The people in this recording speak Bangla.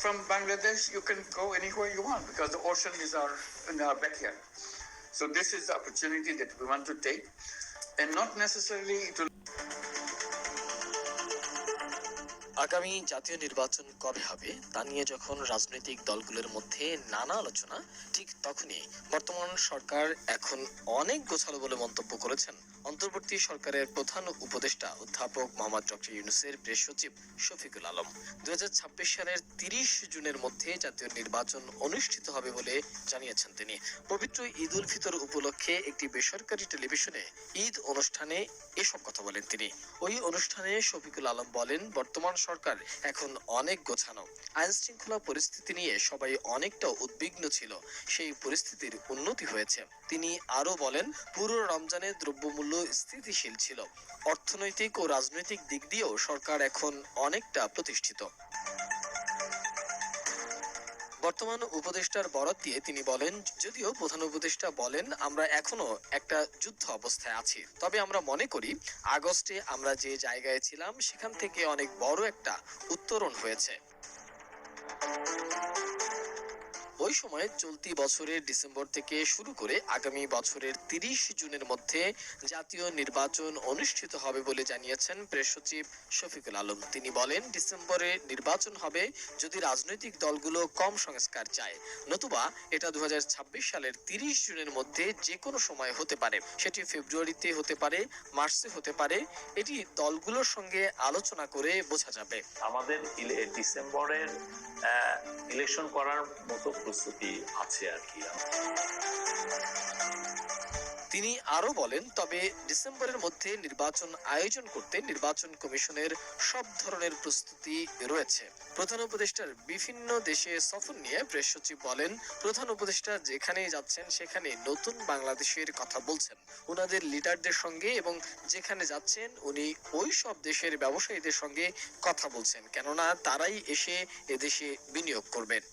from Bangladesh, you can go anywhere you want because the ocean is in our backyard. So this is the opportunity that we want to take, and not necessarily it will. আগামী জাতীয় নির্বাচন কবে হবে তা নিয়ে যখন রাজনৈতিক দলগুলোর মধ্যে নানা আলোচনা, ঠিক তখনই বর্তমান সরকার এখন অনেক গোছালো বলে মন্তব্য করেছেন অন্তর্বর্তী সরকারের প্রধান উপদেষ্টা অধ্যাপক মোহাম্মদ ডক্টর ইউনূসের প্রেস সচিব শফিকুল আলম। 2026 সালের 30 জুনের মধ্যে জাতীয় নির্বাচন অনুষ্ঠিত হবে বলে জানিয়েছেন তিনি। পবিত্র ঈদ উল ফিতর উপলক্ষে একটি বেসরকারি টেলিভিশনে ঈদ অনুষ্ঠানে এসব কথা বলেন তিনি। ওই অনুষ্ঠানে শফিকুল আলম বলেন, বর্তমান সরকার এখন অনেক গোছানো। আইন শৃঙ্খলা পরিস্থিতি নিয়ে সবাই অনেকটা উদ্বিগ্ন ছিল, সেই পরিস্থিতির উন্নতি হয়েছে। তিনি আরো বলেন, পুরো রমজানে দ্রব্যমূল্য স্থিতিশীল ছিল। অর্থনৈতিক ও রাজনৈতিক দিক দিয়েও সরকার এখন অনেকটা প্রতিষ্ঠিত। বর্তমান উপদেষ্টার বরাত দিয়ে তিনি বলেন, যদিও প্রধান উপদেষ্টা বলেন আমরা এখনো একটা যুদ্ধ অবস্থায় আছি, তবে আমরা মনে করি আগস্টে আমরা যে জায়গায় ছিলাম সেখান থেকে অনেক বড় একটা উত্তরণ হয়েছে। ওই সময় চলতি বছরের ডিসেম্বর থেকে শুরু করে আগামী বছরের 30 জুনের মধ্যে জাতীয় নির্বাচন অনুষ্ঠিত হবে বলে জানিয়েছেন প্রেস সচিব শফিকুল আলম। তিনি বলেন, ডিসেম্বরে নির্বাচন হবে যদি রাজনৈতিক দলগুলো কম সংস্কার চায়, নতুবা এটা 2026 সালের 30 জুনের মধ্যে যে কোনো সময় হতে পারে। সেটি ফেব্রুয়ারিতে হতে পারে, মার্চে হতে পারে। এটি দলগুলোর সঙ্গে আলোচনা করে বোঝা যাবে। আমাদের ডিসেম্বরের ইলেকশন করার মতো প্রস্তুতি আছে আর কি। তিনি আরো বলেন, তবে ডিসেম্বরের মধ্যে নির্বাচন আয়োজন করতে নির্বাচন কমিশনের সব ধরনের প্রস্তুতি রয়েছে। প্রধান উপদেষ্টার বিভিন্ন দেশে সফর নিয়ে প্রেস সচিব বলেন, প্রধান উপদেষ্টা যেখানেই যাচ্ছেন সেখানে নতুন বাংলাদেশের কথা বলছেন উনাদের লিডারদের সঙ্গে, এবং যেখানে যাচ্ছেন উনি ওই সব দেশের ব্যবসায়ীদের সঙ্গে কথা বলছেন, কেননা তারাই এসে এদেশে বিনিয়োগ করবেন।